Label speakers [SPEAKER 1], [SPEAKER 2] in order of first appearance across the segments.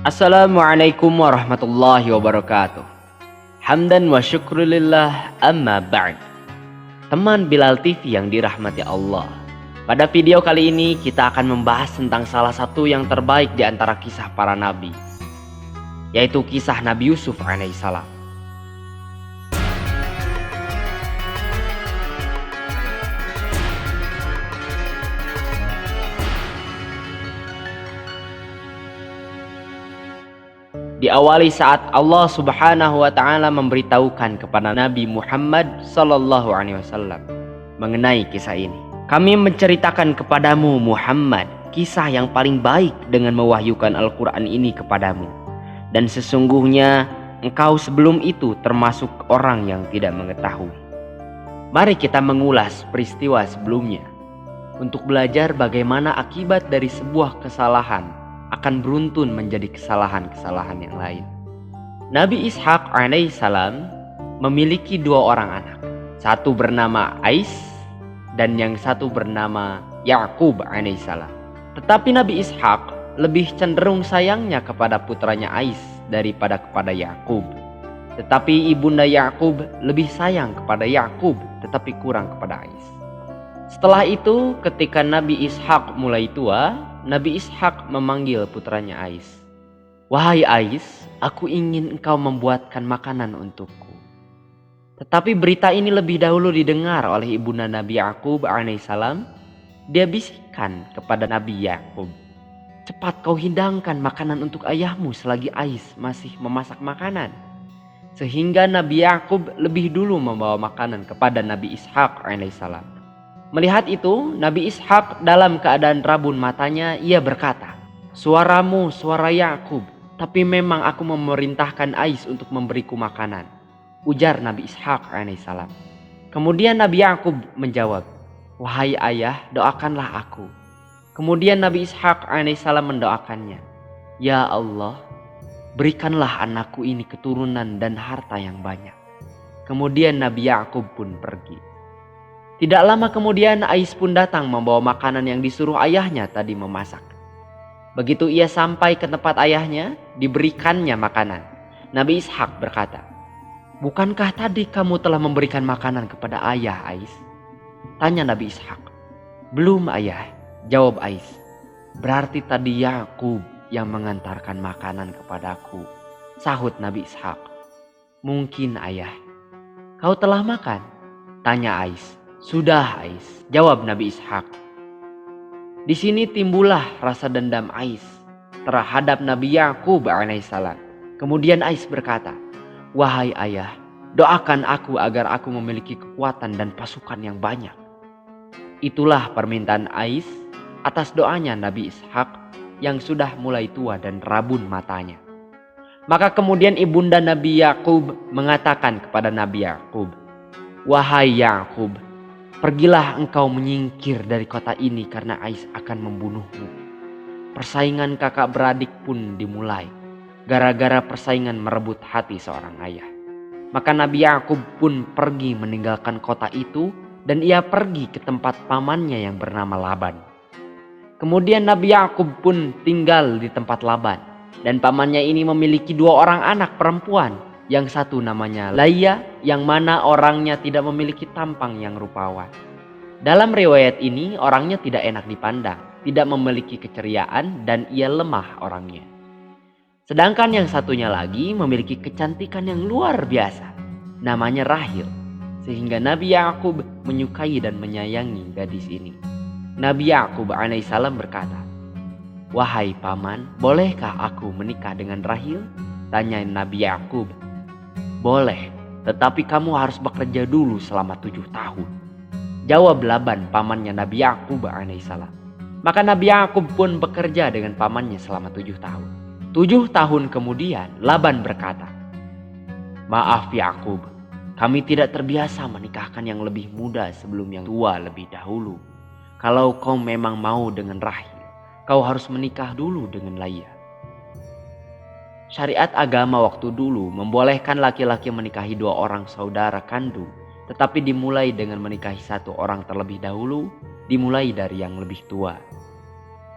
[SPEAKER 1] Assalamualaikum warahmatullahi wabarakatuh. Hamdan wa syukrulillah amma ba'd. Teman Bilal TV yang dirahmati Allah. Pada video kali ini kita akan membahas tentang salah satu yang terbaik di antara kisah para nabi, yaitu kisah Nabi Yusuf alaihissalam. Diawali saat Allah Subhanahu wa taala memberitahukan kepada Nabi Muhammad sallallahu alaihi wasallam mengenai kisah ini. Kami menceritakan kepadamu Muhammad kisah yang paling baik dengan mewahyukan Al-Qur'an ini kepadamu. Dan sesungguhnya engkau sebelum itu termasuk orang yang tidak mengetahui. Mari kita mengulas peristiwa sebelumnya untuk belajar bagaimana akibat dari sebuah kesalahan akan beruntun menjadi kesalahan-kesalahan yang lain. Nabi Ishak alaihissalam memiliki dua orang anak. Satu bernama Ais dan yang satu bernama Yakub alaihissalam. Tetapi Nabi Ishak lebih cenderung sayangnya kepada putranya Ais daripada kepada Yakub. Tetapi ibunda Yakub lebih sayang kepada Yakub tetapi kurang kepada Ais. Setelah itu ketika Nabi Ishak mulai tua, Nabi Ishak memanggil putranya Ais. Wahai Ais, aku ingin engkau membuatkan makanan untukku. Tetapi berita ini lebih dahulu didengar oleh ibunda Nabi Yakub alaihissalam. Dia bisikkan kepada Nabi Yakub, cepat kau hidangkan makanan untuk ayahmu selagi Ais masih memasak makanan. Sehingga Nabi Yakub lebih dulu membawa makanan kepada Nabi Ishak alaihissalam. Melihat itu, Nabi Ishak dalam keadaan rabun matanya, ia berkata, suaramu suara Yakub, tapi memang aku memerintahkan Ais untuk memberiku makanan, ujar Nabi Ishak alaihissalam. Kemudian Nabi Yakub menjawab, wahai ayah, doakanlah aku. Kemudian Nabi Ishak alaihissalam mendoakannya, ya Allah, berikanlah anakku ini keturunan dan harta yang banyak. Kemudian Nabi Yakub pun pergi. Tidak lama kemudian Ais pun datang membawa makanan yang disuruh ayahnya tadi memasak. Begitu ia sampai ke tempat ayahnya, diberikannya makanan. Nabi Ishak berkata, bukankah tadi kamu telah memberikan makanan kepada ayah Ais? Tanya Nabi Ishak. Belum ayah, jawab Ais. Berarti tadi Yakub yang mengantarkan makanan kepadaku, sahut Nabi Ishak. Mungkin ayah, kau telah makan? Tanya Ais. Sudah Ais, jawab Nabi Ishak. Di sini timbullah rasa dendam Ais terhadap Nabi Yakub alaihissalam. Kemudian Ais berkata, wahai ayah, doakan aku agar aku memiliki kekuatan dan pasukan yang banyak. Itulah permintaan Ais atas doanya Nabi Ishak yang sudah mulai tua dan rabun matanya. Maka kemudian ibunda Nabi Yakub mengatakan kepada Nabi Yakub, wahai Yakub, pergilah engkau menyingkir dari kota ini karena Ais akan membunuhmu. Persaingan kakak beradik pun dimulai gara-gara persaingan merebut hati seorang ayah. Maka Nabi Yakub pun pergi meninggalkan kota itu dan ia pergi ke tempat pamannya yang bernama Laban. Kemudian Nabi Yakub pun tinggal di tempat Laban dan pamannya ini memiliki dua orang anak perempuan. Yang satu namanya Laia, yang mana orangnya tidak memiliki tampang yang rupawan. Dalam riwayat ini orangnya tidak enak dipandang, tidak memiliki keceriaan dan ia lemah orangnya. Sedangkan yang satunya lagi memiliki kecantikan yang luar biasa, namanya Rahil. Sehingga Nabi Yakub menyukai dan menyayangi gadis ini. Nabi Yakub alaihissalam berkata, wahai paman, bolehkah aku menikah dengan Rahil? Tanya Nabi Yakub. Boleh, tetapi kamu harus bekerja dulu selama 7 tahun. Jawab Laban pamannya Nabi Yakub alaihissalam. Maka Nabi Yakub pun bekerja dengan pamannya selama 7 tahun. 7 tahun kemudian Laban berkata, maaf Yakub, kami tidak terbiasa menikahkan yang lebih muda sebelum yang tua lebih dahulu. Kalau kau memang mau dengan Rahil, kau harus menikah dulu dengan Laia. Syariat agama waktu dulu membolehkan laki-laki menikahi 2 orang saudara kandung, tetapi dimulai dengan menikahi 1 orang terlebih dahulu, dimulai dari yang lebih tua.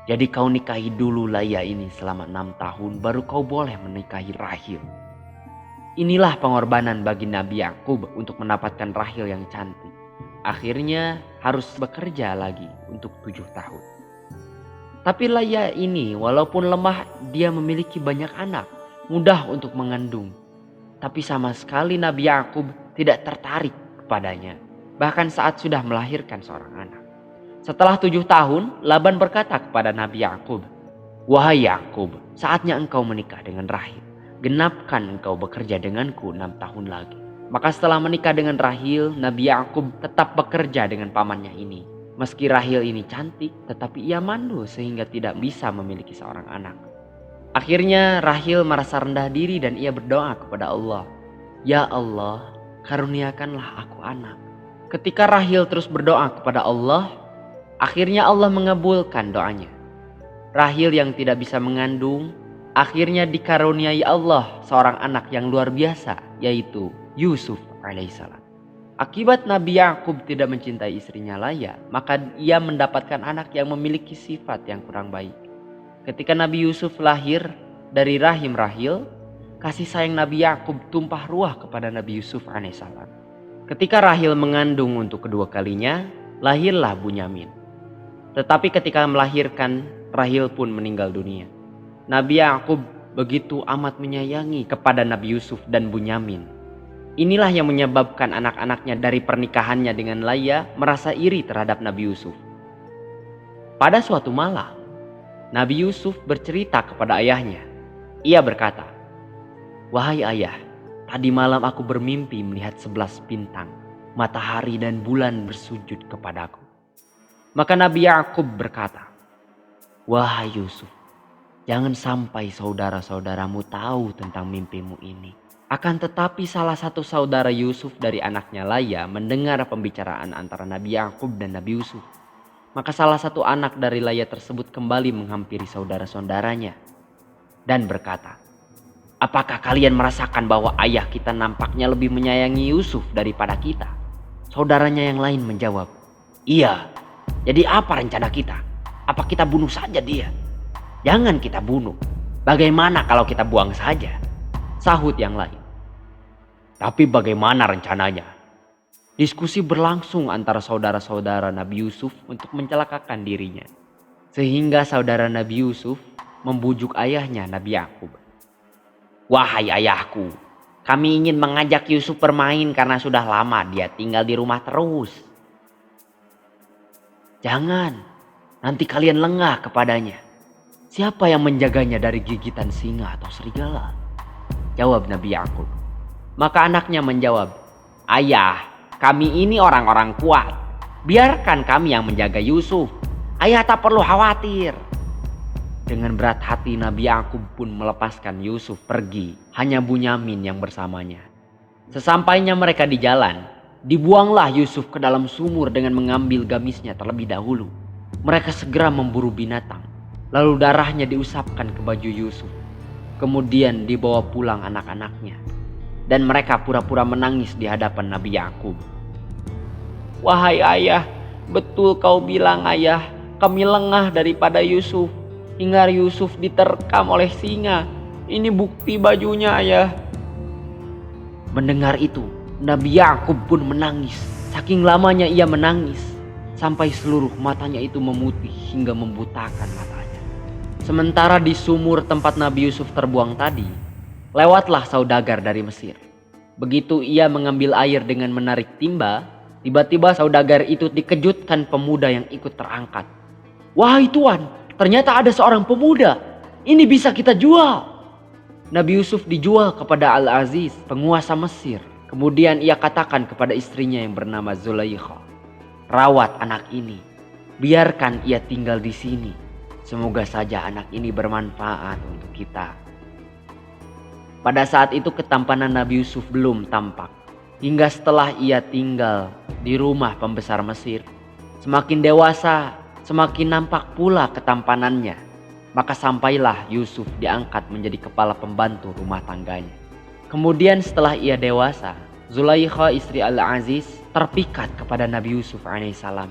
[SPEAKER 1] Jadi kau nikahi dulu Layya ini selama 6 tahun, baru kau boleh menikahi Rahil. Inilah pengorbanan bagi Nabi Yakub untuk mendapatkan Rahil yang cantik. Akhirnya harus bekerja lagi untuk 7 tahun. Tapi Layya ini walaupun lemah, dia memiliki banyak anak, mudah untuk mengandung. Tapi sama sekali Nabi Yakub tidak tertarik kepadanya, bahkan saat sudah melahirkan seorang anak. Setelah 7 tahun, Laban berkata kepada Nabi Yakub, "Wahai Yakub, saatnya engkau menikah dengan Rahil. Genapkan engkau bekerja denganku 6 tahun lagi." Maka setelah menikah dengan Rahil, Nabi Yakub tetap bekerja dengan pamannya ini. Meski Rahil ini cantik, tetapi ia mandul sehingga tidak bisa memiliki seorang anak. Akhirnya Rahil merasa rendah diri dan ia berdoa kepada Allah, "Ya Allah, karuniakanlah aku anak." Ketika Rahil terus berdoa kepada Allah, akhirnya Allah mengabulkan doanya. Rahil yang tidak bisa mengandung, akhirnya dikaruniai Allah seorang anak yang luar biasa, yaitu Yusuf alaihissalam. Akibat Nabi Yakub tidak mencintai istrinya Layya, maka ia mendapatkan anak yang memiliki sifat yang kurang baik. Ketika Nabi Yusuf lahir dari rahim Rahil, kasih sayang Nabi Yakub tumpah ruah kepada Nabi Yusuf alaihissalam. Ketika Rahil mengandung untuk kedua kalinya, lahirlah Bunyamin. Tetapi ketika melahirkan, Rahil pun meninggal dunia. Nabi Yakub begitu amat menyayangi kepada Nabi Yusuf dan Bunyamin. Inilah yang menyebabkan anak-anaknya dari pernikahannya dengan Layya merasa iri terhadap Nabi Yusuf. Pada suatu malam, Nabi Yusuf bercerita kepada ayahnya. Ia berkata, "Wahai ayah, tadi malam aku bermimpi melihat 11 bintang, matahari dan bulan bersujud kepadaku." Maka Nabi Yakub berkata, "Wahai Yusuf, jangan sampai saudara-saudaramu tahu tentang mimpimu ini." Akan tetapi salah satu saudara Yusuf dari anaknya Layya mendengar pembicaraan antara Nabi Yakub dan Nabi Yusuf. Maka salah satu anak dari Layya tersebut kembali menghampiri saudara-saudaranya dan berkata, "Apakah kalian merasakan bahwa ayah kita nampaknya lebih menyayangi Yusuf daripada kita?" Saudaranya yang lain menjawab, "Iya. Jadi apa rencana kita? Apa kita bunuh saja dia?" "Jangan kita bunuh. Bagaimana kalau kita buang saja?" Sahut yang lain. "Tapi bagaimana rencananya?" Diskusi berlangsung antara saudara-saudara Nabi Yusuf untuk mencelakakan dirinya. Sehingga saudara Nabi Yusuf membujuk ayahnya Nabi Yakub. "Wahai ayahku, kami ingin mengajak Yusuf bermain karena sudah lama dia tinggal di rumah terus." "Jangan, nanti kalian lengah kepadanya. Siapa yang menjaganya dari gigitan singa atau serigala?" Jawab Nabi Yakub. Maka anaknya menjawab, "Ayah, kami ini orang-orang kuat. Biarkan kami yang menjaga Yusuf. Ayah tak perlu khawatir." Dengan berat hati Nabi Yakub pun melepaskan Yusuf pergi. Hanya Bunyamin yang bersamanya. Sesampainya mereka di jalan, dibuanglah Yusuf ke dalam sumur dengan mengambil gamisnya terlebih dahulu. Mereka segera memburu binatang. Lalu darahnya diusapkan ke baju Yusuf. Kemudian dibawa pulang anak-anaknya. Dan mereka pura-pura menangis di hadapan Nabi Yakub. "Wahai ayah, betul kau bilang ayah, kami lengah daripada Yusuf. Hingga Yusuf diterkam oleh singa. Ini bukti bajunya ayah." Mendengar itu, Nabi Yakub pun menangis. Saking lamanya ia menangis, sampai seluruh matanya itu memutih hingga membutakan matanya. Sementara di sumur tempat Nabi Yusuf terbuang tadi, lewatlah saudagar dari Mesir. Begitu ia mengambil air dengan menarik timba, tiba-tiba saudagar itu dikejutkan pemuda yang ikut terangkat. "Wahai tuan, ternyata ada seorang pemuda. Ini bisa kita jual." Nabi Yusuf dijual kepada Al-Aziz, penguasa Mesir. Kemudian ia katakan kepada istrinya yang bernama Zulaikha, "Rawat anak ini, biarkan ia tinggal di sini. Semoga saja anak ini bermanfaat untuk kita." Pada saat itu ketampanan Nabi Yusuf belum tampak. Hingga setelah ia tinggal di rumah pembesar Mesir, semakin dewasa, semakin nampak pula ketampanannya. Maka sampailah Yusuf diangkat menjadi kepala pembantu rumah tangganya. Kemudian setelah ia dewasa, Zulaikha istri Al-Aziz terpikat kepada Nabi Yusuf alaihissalam.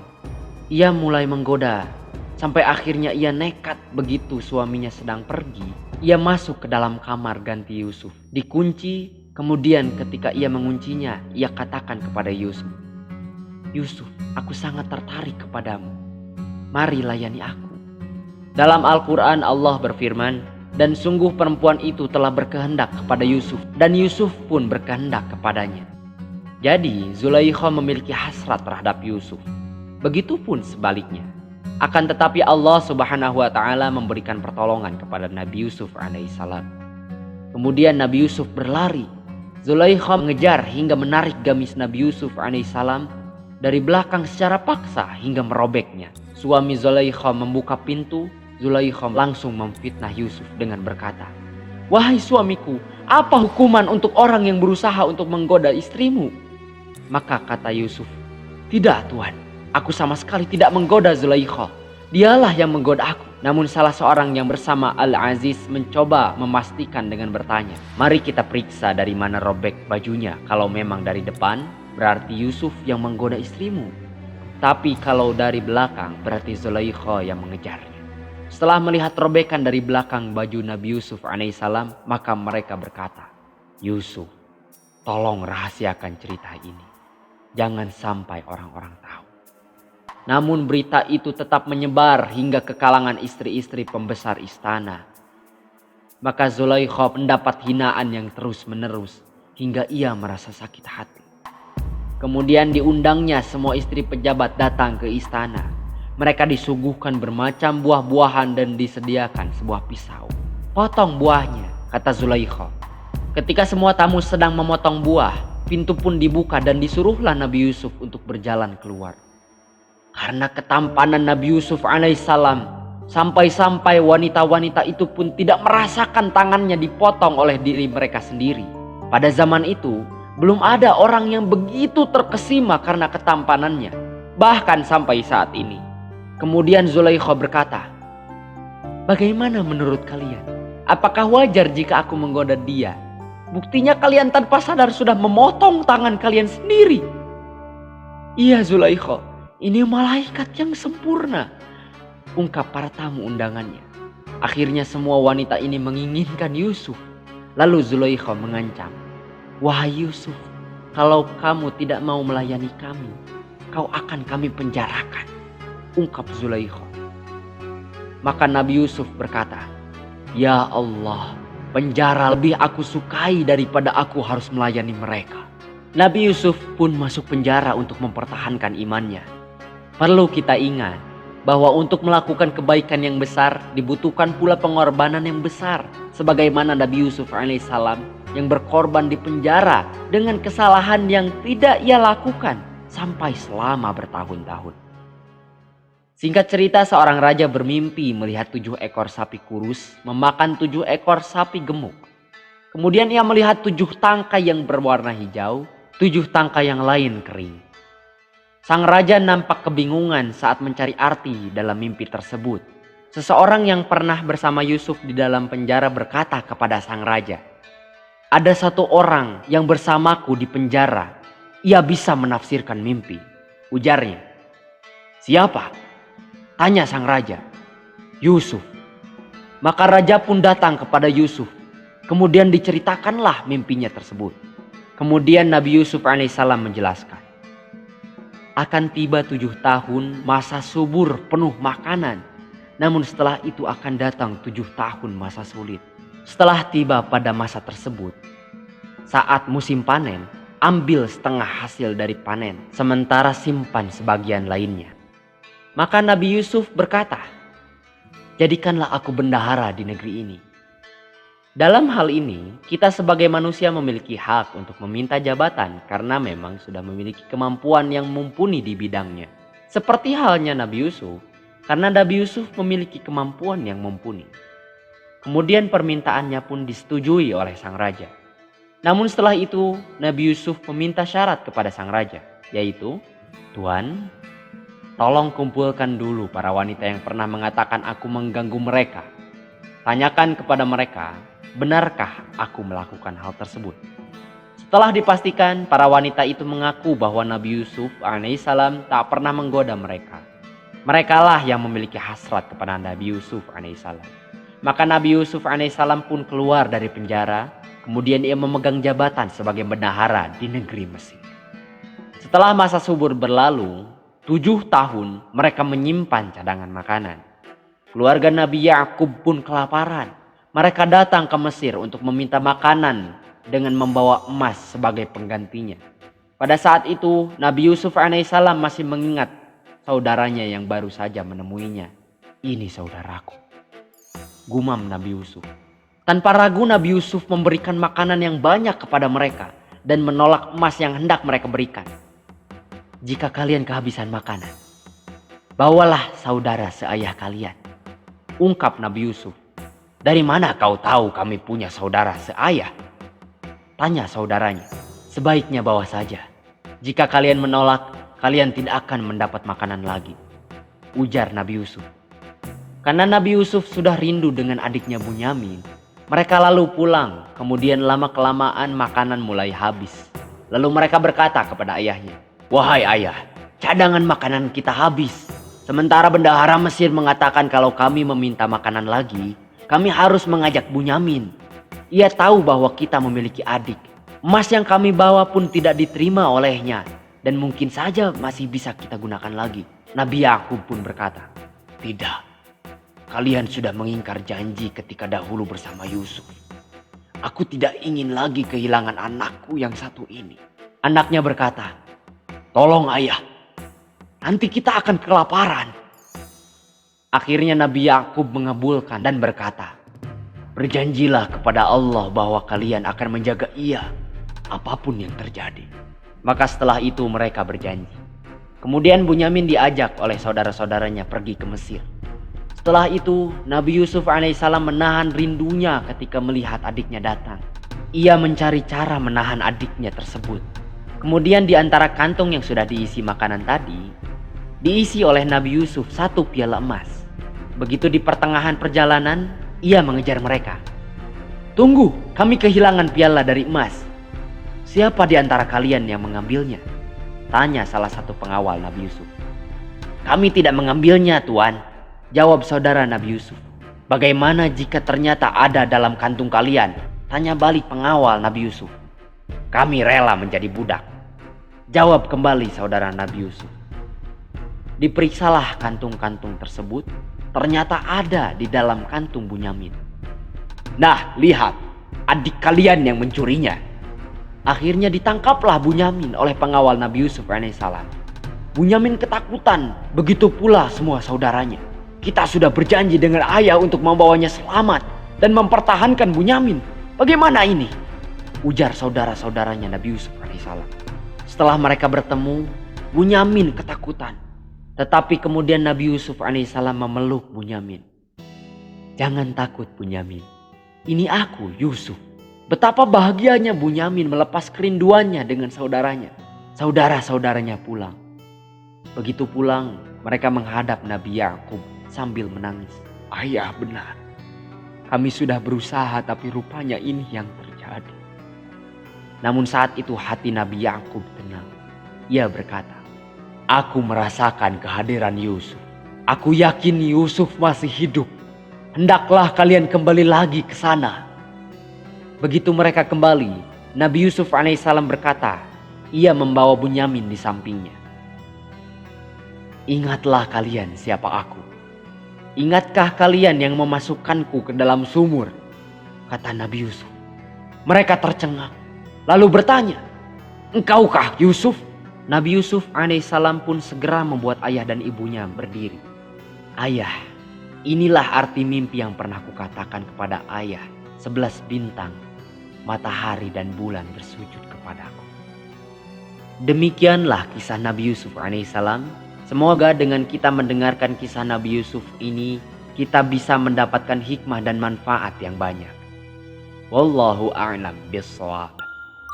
[SPEAKER 1] Ia mulai menggoda Sampai akhirnya ia nekat begitu suaminya sedang pergi. Ia masuk ke dalam kamar ganti Yusuf. Dikunci, kemudian ketika ia menguncinya, ia katakan kepada Yusuf, "Yusuf, aku sangat tertarik kepadamu. Mari layani aku." Dalam Al-Quran Allah berfirman, "Dan sungguh perempuan itu telah berkehendak kepada Yusuf, dan Yusuf pun berkehendak kepadanya." Jadi Zulaikha memiliki hasrat terhadap Yusuf. Begitupun sebaliknya. Akan tetapi Allah Subhanahu wa ta'ala memberikan pertolongan kepada Nabi Yusuf alaihissalam. Kemudian Nabi Yusuf berlari. Zulaikha mengejar hingga menarik gamis Nabi Yusuf alaihissalam dari belakang secara paksa hingga merobeknya. Suami Zulaikha membuka pintu. Zulaikha langsung memfitnah Yusuf dengan berkata, "Wahai suamiku, apa hukuman untuk orang yang berusaha untuk menggoda istrimu?" Maka kata Yusuf, "Tidak Tuhan, aku sama sekali tidak menggoda Zulaikha. Dialah yang menggoda aku." Namun salah seorang yang bersama Al-Aziz mencoba memastikan dengan bertanya, "Mari kita periksa dari mana robek bajunya. Kalau memang dari depan, berarti Yusuf yang menggoda istrimu. Tapi kalau dari belakang, berarti Zulaikha yang mengejarnya." Setelah melihat robekan dari belakang baju Nabi Yusuf alaihissalam, maka mereka berkata, "Yusuf, tolong rahasiakan cerita ini. Jangan sampai orang-orang tahu." Namun berita itu tetap menyebar hingga ke kalangan istri-istri pembesar istana. Maka Zulaikha mendapat hinaan yang terus-menerus hingga ia merasa sakit hati. Kemudian diundangnya semua istri pejabat datang ke istana. Mereka disuguhkan bermacam buah-buahan dan disediakan sebuah pisau. "Potong buahnya," kata Zulaikha. Ketika semua tamu sedang memotong buah, pintu pun dibuka dan disuruhlah Nabi Yusuf untuk berjalan keluar. Karena ketampanan Nabi Yusuf alaihissalam, sampai-sampai wanita-wanita itu pun tidak merasakan tangannya dipotong oleh diri mereka sendiri. Pada zaman itu, belum ada orang yang begitu terkesima karena ketampanannya, bahkan sampai saat ini. Kemudian Zulaikha berkata, "Bagaimana menurut kalian? Apakah wajar jika aku menggoda dia? Buktinya kalian tanpa sadar sudah memotong tangan kalian sendiri." "Iya Zulaikha, ini malaikat yang sempurna," ungkap para tamu undangannya. Akhirnya semua wanita ini menginginkan Yusuf. Lalu Zulaikha mengancam, "Wahai Yusuf, kalau kamu tidak mau melayani kami, kau akan kami penjarakan," ungkap Zulaikha. Maka Nabi Yusuf berkata, "Ya Allah, penjara lebih aku sukai daripada aku harus melayani mereka." Nabi Yusuf pun masuk penjara untuk mempertahankan imannya. Perlu kita ingat bahwa untuk melakukan kebaikan yang besar dibutuhkan pula pengorbanan yang besar. Sebagaimana Nabi Yusuf alaihissalam yang berkorban di penjara dengan kesalahan yang tidak ia lakukan sampai selama bertahun-tahun. Singkat cerita, seorang raja bermimpi melihat 7 ekor sapi kurus memakan 7 ekor sapi gemuk. Kemudian ia melihat 7 tangkai yang berwarna hijau, 7 tangkai yang lain kering. Sang raja nampak kebingungan saat mencari arti dalam mimpi tersebut. Seseorang yang pernah bersama Yusuf di dalam penjara berkata kepada sang raja, "Ada satu orang yang bersamaku di penjara. Ia bisa menafsirkan mimpi," ujarnya. "Siapa?" tanya sang raja. "Yusuf." Maka raja pun datang kepada Yusuf. Kemudian diceritakanlah mimpinya tersebut. Kemudian Nabi Yusuf alaihissalam menjelaskan, "Akan tiba 7 tahun masa subur penuh makanan. Namun setelah itu akan datang 7 tahun masa sulit. Setelah tiba pada masa tersebut, saat musim panen, ambil setengah hasil dari panen, sementara simpan sebagian lainnya." Maka Nabi Yusuf berkata, "Jadikanlah aku bendahara di negeri ini." Dalam hal ini, kita sebagai manusia memiliki hak untuk meminta jabatan karena memang sudah memiliki kemampuan yang mumpuni di bidangnya. Seperti halnya Nabi Yusuf, karena Nabi Yusuf memiliki kemampuan yang mumpuni. Kemudian permintaannya pun disetujui oleh sang raja. Namun setelah itu, Nabi Yusuf meminta syarat kepada sang raja, yaitu, "Tuan, tolong kumpulkan dulu para wanita yang pernah mengatakan aku mengganggu mereka. Tanyakan kepada mereka, benarkah aku melakukan hal tersebut?" Setelah dipastikan, para wanita itu mengaku bahwa Nabi Yusuf alaihissalam tak pernah menggoda mereka. Merekalah yang memiliki hasrat kepada Nabi Yusuf alaihissalam. Maka Nabi Yusuf alaihissalam pun keluar dari penjara. Kemudian ia memegang jabatan sebagai bendahara di negeri Mesir. Setelah masa subur berlalu, 7 tahun mereka menyimpan cadangan makanan. Keluarga Nabi Yakub pun kelaparan. Mereka datang ke Mesir untuk meminta makanan dengan membawa emas sebagai penggantinya. Pada saat itu Nabi Yusuf alaihissalam masih mengingat saudaranya yang baru saja menemuinya. Ini saudaraku, gumam Nabi Yusuf. Tanpa ragu Nabi Yusuf memberikan makanan yang banyak kepada mereka dan menolak emas yang hendak mereka berikan. Jika kalian kehabisan makanan, bawalah saudara seayah kalian, ungkap Nabi Yusuf. Dari mana kau tahu kami punya saudara seayah? Tanya saudaranya. Sebaiknya bawa saja. Jika kalian menolak, kalian tidak akan mendapat makanan lagi, ujar Nabi Yusuf. Karena Nabi Yusuf sudah rindu dengan adiknya Bunyamin, mereka lalu pulang. Kemudian lama-kelamaan makanan mulai habis. Lalu mereka berkata kepada ayahnya, "Wahai ayah, cadangan makanan kita habis. Sementara bendahara Mesir mengatakan kalau kami meminta makanan lagi, kami harus mengajak Bunyamin. Ia tahu bahwa kita memiliki adik. Emas yang kami bawa pun tidak diterima olehnya. Dan mungkin saja masih bisa kita gunakan lagi." Nabi Yakub pun berkata, "Tidak, kalian sudah mengingkar janji ketika dahulu bersama Yusuf. Aku tidak ingin lagi kehilangan anakku yang satu ini." Anaknya berkata, "Tolong ayah, nanti kita akan kelaparan." Akhirnya Nabi Yakub mengabulkan dan berkata, "Berjanjilah kepada Allah bahwa kalian akan menjaga ia apapun yang terjadi." Maka setelah itu mereka berjanji. Kemudian Bunyamin diajak oleh saudara-saudaranya pergi ke Mesir. Setelah itu Nabi Yusuf alaihissalam menahan rindunya ketika melihat adiknya datang. Ia mencari cara menahan adiknya tersebut. Kemudian di antara kantong yang sudah diisi makanan tadi, diisi oleh Nabi Yusuf 1 piala emas. Begitu di pertengahan perjalanan, ia mengejar mereka. "Tunggu, kami kehilangan piala dari emas. Siapa di antara kalian yang mengambilnya?" tanya salah satu pengawal Nabi Yusuf. "Kami tidak mengambilnya, Tuan," jawab saudara Nabi Yusuf. "Bagaimana jika ternyata ada dalam kantung kalian?" tanya balik pengawal Nabi Yusuf. "Kami rela menjadi budak," jawab kembali saudara Nabi Yusuf. Diperiksalah kantung-kantung tersebut. Ternyata ada di dalam kantung Bunyamin. "Nah, lihat, adik kalian yang mencurinya." Akhirnya ditangkaplah Bunyamin oleh pengawal Nabi Yusuf alaihissalam. Bunyamin ketakutan, begitu pula semua saudaranya. "Kita sudah berjanji dengan ayah untuk membawanya selamat dan mempertahankan Bunyamin. Bagaimana ini?" ujar saudara-saudaranya Nabi Yusuf alaihissalam. Setelah mereka bertemu, Bunyamin ketakutan. Tetapi kemudian Nabi Yusuf alaihissalam memeluk Bunyamin. "Jangan takut Bunyamin, ini aku Yusuf." Betapa bahagianya Bunyamin melepas kerinduannya dengan saudaranya. Saudara-saudaranya pulang. Begitu pulang, mereka menghadap Nabi Yakub sambil menangis. "Ayah benar. Kami sudah berusaha tapi rupanya ini yang terjadi." Namun saat itu hati Nabi Yakub tenang. Ia berkata, "Aku merasakan kehadiran Yusuf. Aku yakin Yusuf masih hidup. Hendaklah kalian kembali lagi ke sana." Begitu mereka kembali, Nabi Yusuf alaihissalam berkata, ia membawa Bunyamin di sampingnya. "Ingatlah kalian siapa aku. Ingatkah kalian yang memasukkanku ke dalam sumur?" kata Nabi Yusuf. Mereka tercengang, lalu bertanya, "Engkaukah Yusuf?" Nabi Yusuf alaihissalam pun segera membuat ayah dan ibunya berdiri. "Ayah, inilah arti mimpi yang pernah kukatakan kepada ayah. 11 bintang, matahari dan bulan bersujud kepadaku." Demikianlah kisah Nabi Yusuf alaihissalam. Semoga dengan kita mendengarkan kisah Nabi Yusuf ini, kita bisa mendapatkan hikmah dan manfaat yang banyak. Wallahu a'lam bishawab.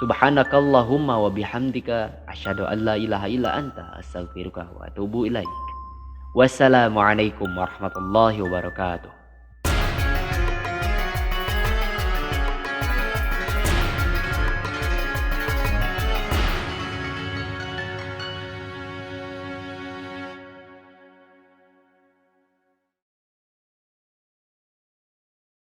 [SPEAKER 1] Subhanakallahumma wa bihamdika asyhadu an la ilaha illa anta astaghfiruka wa atubu ilaik. Wassalamualaikum warahmatullahi wabarakatuh.